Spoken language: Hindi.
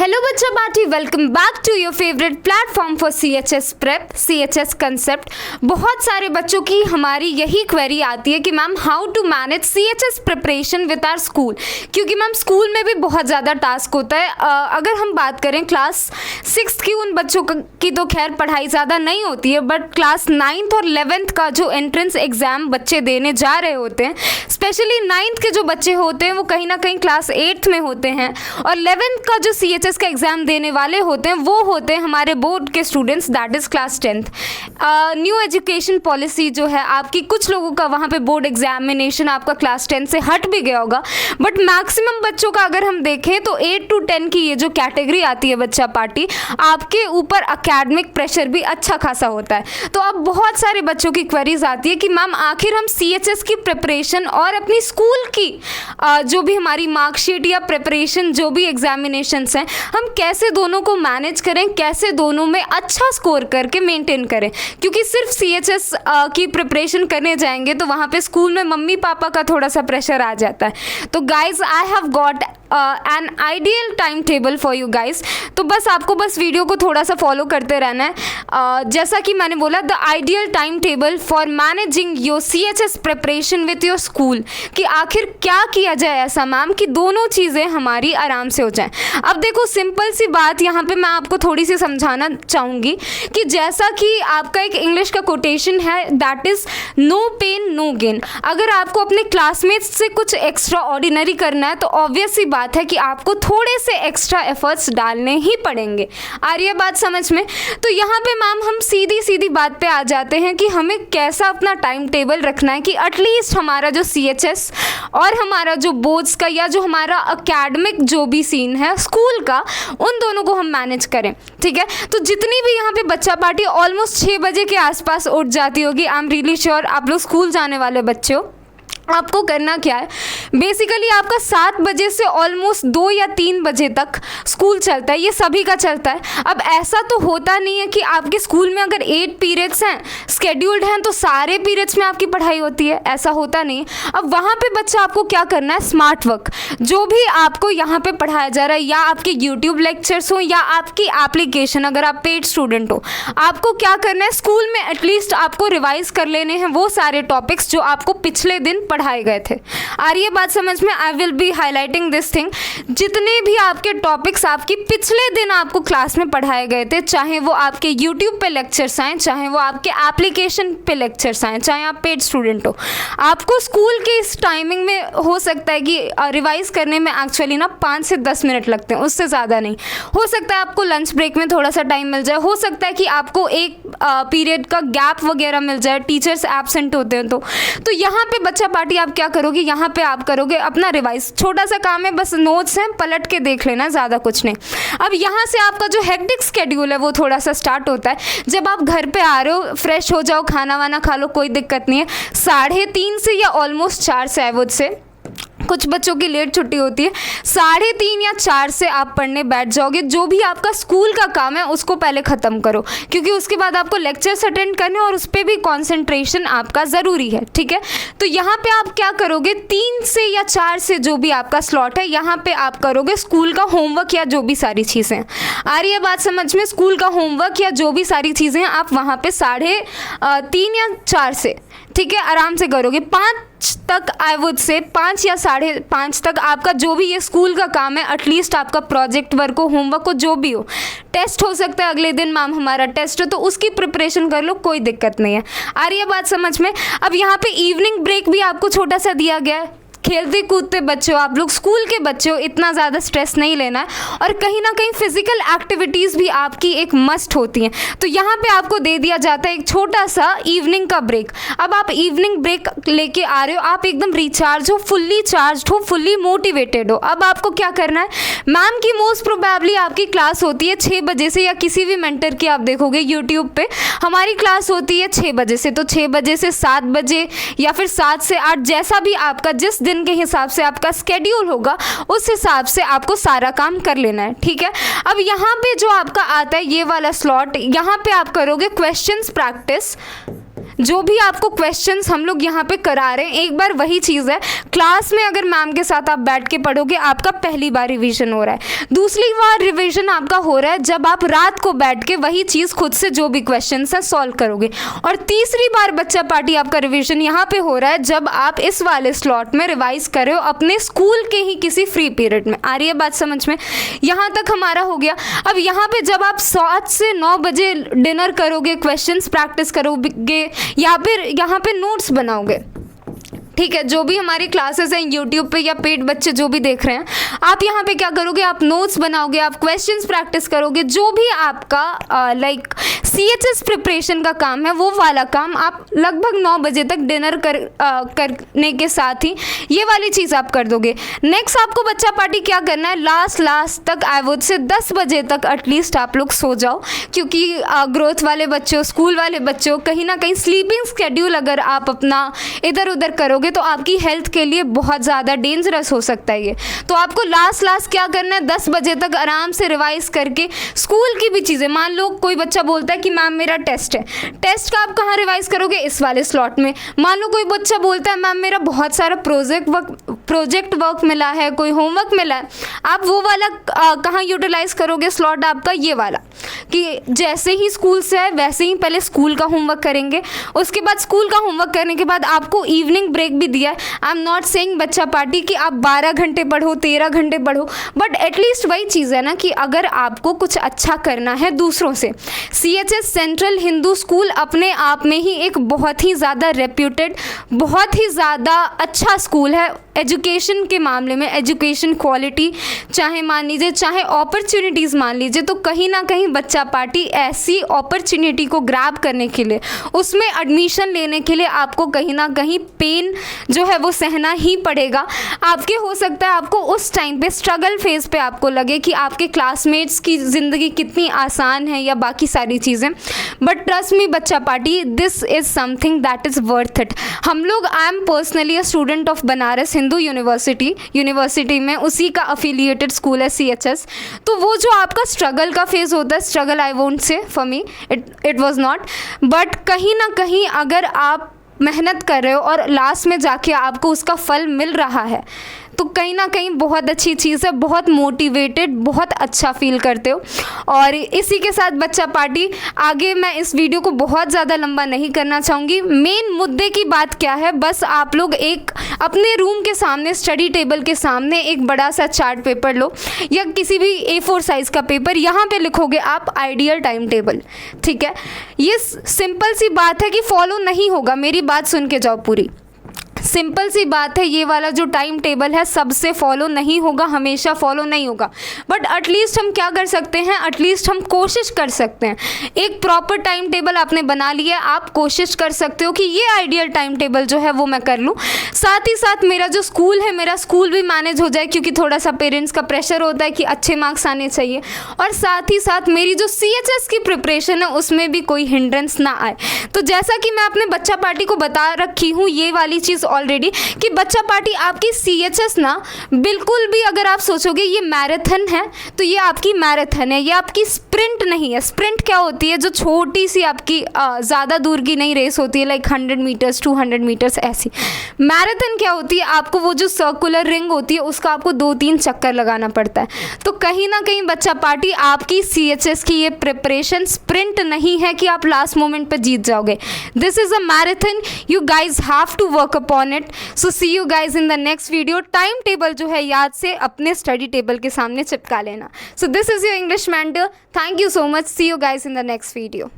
हेलो बच्चा party, welcome back to your favourite platform for CHS prep, CHS concept. बहुत सारे बच्चों की हमारी यही क्वेरी आती है कि ma'am how to manage CHS preparation with our school, क्योंकि मैम स्कूल में भी बहुत ज़्यादा टास्क होता है। अगर हम बात करें क्लास 6 की उन बच्चों की तो खैर पढ़ाई ज़्यादा नहीं होती है, बट क्लास 9th और 11th का जो एंट्रेंस एग्ज़ाम बच्चे देने जा रहे होते हैं, स्पेशली 9th के जो बच्चे होते हैं वो कहीं ना कहीं क्लास 8th में होते हैं, और 11th का जो CHS का एग्ज़ाम देने वाले होते हैं वो होते हैं हमारे बोर्ड के students, that is class 10th। New education policy जो है आपकी, कुछ लोगों का वहाँ पे बोर्ड एग्जामिनेशन आपका क्लास 10 से हट भी गया होगा, बट मैक्सिमम बच्चों का अगर हम देखें तो 8 to 10 की ये जो कैटेगरी आती है बच्चा पार्टी, आपके ऊपर अकेडमिक प्रेशर भी अच्छा खासा होता है। तो अब बहुत सारे बच्चों की क्वेरीज आती है कि मैम आखिर हम CHS की प्रिपरेशन और अपनी स्कूल की जो भी हमारी मार्कशीट या प्रिपरेशन जो भी एग्जामिनेशंस हैं, हम कैसे दोनों को मैनेज करें, कैसे दोनों में अच्छा स्कोर करके मेंटेन करें, क्योंकि सिर्फ CHS की प्रिपरेशन करने जाएंगे तो वहाँ पे स्कूल में मम्मी पापा का थोड़ा सा प्रेशर आ जाता है। तो guys I have got an ideal time table for you guys. तो बस आपको बस वीडियो को थोड़ा सा फॉलो करते रहना है। जैसा कि मैंने बोला, the ideal time table for managing your CHS preparation with your school, कि आखिर क्या किया जाए ऐसा मैम कि दोनों चीज़ें हमारी आराम से हो जाएं। अब देखो सिंपल सी बात यहाँ पे मैं आपको थोड़ी सी समझाना चाहूँगी कि जैसा कि आपका एक इंग्लिश का कोटेशन है, that is no pain no gain. अगर आपको अपने क्लासमेट्स से कुछ एक्स्ट्रा ऑर्डिनरी करना है तो ऑब्वियस सी बात है कि आपको थोड़े से एक्स्ट्रा एफर्ट्स डालने ही पड़ेंगे। आ रही है बात समझ में? तो यहाँ पे मैम हम सीधी सीधी बात पे आ जाते हैं कि हमें कैसा अपना टाइम टेबल रखना है कि एटलीस्ट हमारा जो CHS और हमारा जो बोर्ड्स का या जो हमारा अकेडमिक जो भी सीन है स्कूल का, उन दोनों को हम मैनेज करें। ठीक है, तो जितनी भी यहाँ पे बच्चा पार्टी ऑलमोस्ट 6 बजे के आसपास उठ जाती होगी, आई एम रियली श्योर आप लोग स्कूल जाने वाले बच्चे हो। आपको करना क्या है, बेसिकली आपका 7 बजे से ऑलमोस्ट 2 या 3 बजे तक स्कूल चलता है, ये सभी का चलता है। अब ऐसा तो होता नहीं है कि आपके स्कूल में अगर 8 पीरियड्स हैं स्केड्यूल्ड हैं तो सारे पीरियड्स में आपकी पढ़ाई होती है, ऐसा होता नहीं। अब वहाँ पे बच्चा आपको क्या करना है, स्मार्ट वर्क जो भी आपको यहाँ पे पढ़ाया जा रहा है, या आपके यूट्यूब लेक्चर्स हो या आपकी एप्लीकेशन, अगर आप पेड स्टूडेंट हो, आपको क्या करना है, स्कूल में एटलीस्ट आपको रिवाइज कर लेने हैं वो सारे टॉपिक्स जो आपको पिछले दिन पढ़ाए गए थे। आ रही है बात समझ में? I will be highlighting this thing. जितने भी आपके टॉपिक्स आपकी पिछले दिन आपको क्लास में पढ़ाए गए थे, चाहे वो आपके यूट्यूब पे लेक्चर्स आए, चाहे वो आपके एप्लीकेशन पे लेक्चर्स आए, चाहे आप पेड स्टूडेंट हो, आपको स्कूल के इस टाइमिंग में हो सकता है कि रिवाइज करने में एक्चुअली ना 5 से 10 मिनट लगते हैं, उससे ज़्यादा नहीं। हो सकता है आपको लंच ब्रेक में थोड़ा सा टाइम मिल जाए, हो सकता है कि आपको एक पीरियड का गैप वगैरह मिल जाए, टीचर्स एब्सेंट होते हैं तो यहाँ पे बच्चा पार्टी आप क्या करोगे, यहाँ पे आप करोगे अपना रिवाइज। छोटा सा काम है, बस नोट्स हैं पलट के देख लेना, ज़्यादा कुछ नहीं। अब यहाँ से आपका जो हेक्टिक स्केड्यूल है वो थोड़ा सा स्टार्ट होता है। जब आप घर पे आ रहे हो, फ्रेश हो जाओ, खाना वाना खा लो, कोई दिक्कत नहीं है। 3:30 से या ऑलमोस्ट 4 से, आई वुड से, कुछ बच्चों की लेट छुट्टी होती है, 3:30 या 4 से आप पढ़ने बैठ जाओगे। जो भी आपका स्कूल का काम है उसको पहले ख़त्म करो, क्योंकि उसके बाद आपको लेक्चर्स अटेंड करने और उस पर भी कंसंट्रेशन आपका ज़रूरी है। ठीक है, तो यहाँ पे आप क्या करोगे, 3 से या 4 से जो भी आपका स्लॉट है, यहाँ पे आप करोगे स्कूल का होमवर्क या जो भी सारी चीज़ें। आ रही है बात समझ में? स्कूल का होमवर्क या जो भी सारी चीज़ें आप वहाँ पे 3:30 या 4 से, ठीक है, आराम से करोगे। 5 तक, आई वुड से 5 या 5:30 तक आपका जो भी ये स्कूल का काम है, एटलीस्ट आपका प्रोजेक्ट वर्क हो, होमवर्क हो, जो भी हो, टेस्ट हो सकता है अगले दिन, मैम हमारा टेस्ट हो, तो उसकी प्रिपरेशन कर लो, कोई दिक्कत नहीं है। आ रही है बात समझ में? अब यहाँ पे इवनिंग ब्रेक भी आपको छोटा सा दिया गया है। खेलते कूदते बच्चे हो आप लोग, स्कूल के बच्चे हो, इतना ज़्यादा स्ट्रेस नहीं लेना है, और कहीं ना कहीं फिजिकल एक्टिविटीज़ भी आपकी एक मस्ट होती हैं। तो यहाँ पे आपको दे दिया जाता है एक छोटा सा इवनिंग का ब्रेक। अब आप इवनिंग ब्रेक लेके आ रहे हो, आप एकदम रिचार्ज हो, फुल्ली चार्ज हो, फुल्ली मोटिवेटेड हो। अब आपको क्या करना है, मैम की मोस्ट प्रोबेबली आपकी क्लास होती है 6 बजे से, या किसी भी मेंटर की आप देखोगे यूट्यूब पे हमारी क्लास होती है 6 बजे से। तो 6 बजे से 7 बजे या फिर 7 से 8, जैसा भी आपका जिस दिन के हिसाब से आपका स्केड्यूल होगा, उस हिसाब से आपको सारा काम कर लेना है। ठीक है, अब यहाँ पे जो आपका आता है ये वाला स्लॉट, यहाँ पे आप करोगे क्वेश्चंस प्रैक्टिस। जो भी आपको क्वेश्चंस हम लोग यहाँ पे करा रहे हैं, एक बार वही चीज़ है, क्लास में अगर मैम के साथ आप बैठ के पढ़ोगे आपका पहली बार रिवीजन हो रहा है, दूसरी बार रिवीजन आपका हो रहा है जब आप रात को बैठ के वही चीज़ खुद से जो भी क्वेश्चंस हैं सॉल्व करोगे, और तीसरी बार बच्चा पार्टी आपका रिवीजन यहाँ पे हो रहा है जब आप इस वाले स्लॉट में रिवाइज कर रहे हो अपने स्कूल के ही किसी फ्री पीरियड में। आ रही है बात समझ में? यहाँ तक हमारा हो गया। अब यहाँ पे जब आप 7 से 9 बजे डिनर करोगे, क्वेश्चंस प्रैक्टिस करोगे या फिर यहाँ पे नोट्स बनाओगे, ठीक है, जो भी हमारी क्लासेस हैं यूट्यूब पे या पेड बच्चे जो भी देख रहे हैं, आप यहाँ पे क्या करोगे, आप नोट्स बनाओगे, आप क्वेश्चंस प्रैक्टिस करोगे, जो भी आपका लाइक CHS प्रिपरेशन का काम है वो वाला काम आप लगभग 9 बजे तक डिनर करने के साथ ही ये वाली चीज़ आप कर दोगे। नेक्स्ट आपको बच्चा पार्टी क्या करना है, लास्ट तक आई वुड से 10 बजे तक एटलीस्ट आप लोग सो जाओ, क्योंकि ग्रोथ वाले बच्चों, स्कूल वाले बच्चों, कहीं ना कहीं स्लीपिंग स्केड्यूल अगर आप अपना इधर उधर करोगे तो आपकी हेल्थ के लिए बहुत ज़्यादा डेंजरस हो सकता है ये। तो आपको लास्ट क्या करना है, 10 बजे तक आराम से रिवाइज करके स्कूल की भी चीज़ें, मान लो कोई बच्चा बोलता है कि मैम मेरा टेस्ट है, टेस्ट का आप कहाँ रिवाइज करोगे, इस वाले स्लॉट में। मान लो कोई बच्चा बोलता है मैम मेरा बहुत सारा प्रोजेक्ट वर्क मिला है, कोई होमवर्क मिला है, आप वो वाला कहाँ यूटिलाइज करोगे, स्लॉट आपका ये वाला, कि जैसे ही स्कूल से है वैसे ही पहले स्कूल का होमवर्क करेंगे, उसके बाद स्कूल का होमवर्क करने के बाद आपको इवनिंग ब्रेक भी दिया है। आई एम नॉट सेइंग बच्चा पार्टी कि आप 12 घंटे पढ़ो, 13 घंटे पढ़ो, बट एटलीस्ट वही चीज़ है ना कि अगर आपको कुछ अच्छा करना है दूसरों से, CHS सेंट्रल हिंदू स्कूल अपने आप में ही एक बहुत ही ज़्यादा रेप्यूटेड, बहुत ही ज़्यादा अच्छा स्कूल है एजुकेशन के मामले में। एजुकेशन क्वालिटी चाहे मान लीजिए, चाहे अपॉर्चुनिटीज़ मान लीजिए, तो कहीं ना कहीं बच्चा पार्टी ऐसी अपॉर्चुनिटी को ग्रैब करने के लिए, उसमें एडमिशन लेने के लिए आपको कहीं ना कहीं पेन जो है वो सहना ही पड़ेगा। आपके हो सकता है आपको उस टाइम पे स्ट्रगल फेज पे आपको लगे कि आपके क्लासमेट्स की ज़िंदगी कितनी आसान है या बाकी सारी चीज़ें, बट ट्रस्ट मी बच्चा party, this is something that is worth it. हम लोग, I am personally a student of Banaras Hindu university में, उसी का अफिलिएटेड स्कूल है CHS। तो वो जो आपका स्ट्रगल का फेज़ होता है, struggle I won't say for me, it was not, but कहीं ना कहीं अगर आप मेहनत कर रहे हो और लास्ट में जाके आपको उसका फल मिल रहा है तो कहीं ना कहीं बहुत अच्छी चीज़ है, बहुत मोटिवेटेड, बहुत अच्छा फील करते हो। और इसी के साथ बच्चा पार्टी, आगे मैं इस वीडियो को बहुत ज़्यादा लंबा नहीं करना चाहूँगी। मेन मुद्दे की बात क्या है, बस आप लोग एक अपने रूम के सामने, स्टडी टेबल के सामने एक बड़ा सा चार्ट पेपर लो या किसी भी A4 साइज़ का पेपर, यहाँ पे लिखोगे आप आइडियल टाइम टेबल, ठीक है। ये सिंपल सी बात है कि फॉलो नहीं होगा, मेरी बात सुन के जाओ पूरी, सिंपल सी बात है, ये वाला जो टाइम टेबल है सबसे फॉलो नहीं होगा, हमेशा फॉलो नहीं होगा, बट एटलीस्ट हम क्या कर सकते हैं, एटलीस्ट हम कोशिश कर सकते हैं। एक प्रॉपर टाइम टेबल आपने बना लिया, आप कोशिश कर सकते हो कि ये आइडियल टाइम टेबल जो है वो मैं कर लूँ। साथ ही साथ मेरा जो स्कूल है, मेरा स्कूल भी मैनेज हो जाए, क्योंकि थोड़ा सा पेरेंट्स का प्रेशर होता है कि अच्छे मार्क्स आने चाहिए, और साथ ही साथ मेरी जो CHS की प्रिपरेशन है उसमें भी कोई हिंड्रेंस ना आए। तो जैसा कि मैं अपने बच्चा पार्टी को बता रखी हूँ ये वाली चीज़ ऑलरेडी, कि बच्चा पार्टी आपकी CHS ना बिल्कुल भी, अगर आप सोचोगे ये मैराथन है तो ये आपकी मैराथन है, ये आपकी स्प्रिंट नहीं है। स्प्रिंट क्या होती है, जो छोटी सी आपकी ज़्यादा दूर की नहीं रेस होती है, लाइक 100 मीटर्स 200 मीटर्स ऐसी। मैराथन क्या होती है, आपको वो जो सर्कुलर रिंग होती है उसका आपको 2-3 चक्कर लगाना पड़ता है। तो कहीं ना कहीं बच्चा पार्टी आपकी CHS की ये प्रिपरेशन स्प्रिंट नहीं है कि आप लास्ट मोमेंट पे जीत जाओगे। This is a marathon, you guys have to work upon it. So see you guys in the next video. Time table जो है याद से अपने स्टडी टेबल के सामने चिपका लेना। So this is your English mentor, thank you so much, see you guys in the next video.